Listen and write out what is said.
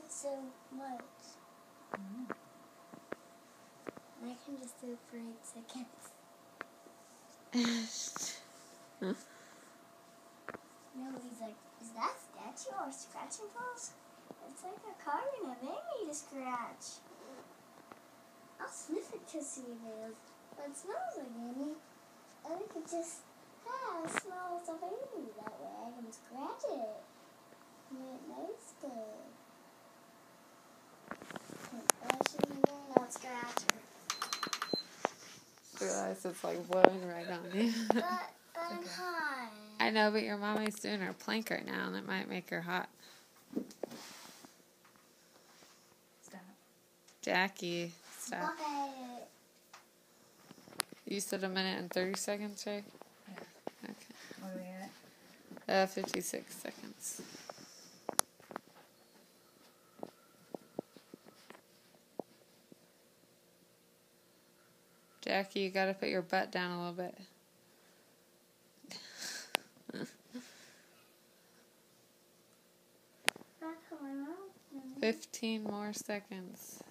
so much. Mm. I can just do it for 8 seconds. Nobody's like, is that statue or scratching post? It's like a card and it made me to scratch. I'll sniff it to see if it smells like any. I think it just has smells of any that way. I can scratch it. And it tastes good. Not scratch her. I realize it's like blowing right on you. But I'm hot. I know, but your mommy's doing her plank right now, and it might make her hot. Stop. Jackie, stop. Bucket. You said 1 minute and 30 seconds, right? Yeah. Okay. What are we at? 56 seconds. Jackie, you gotta put your butt down a little bit. 15 more seconds.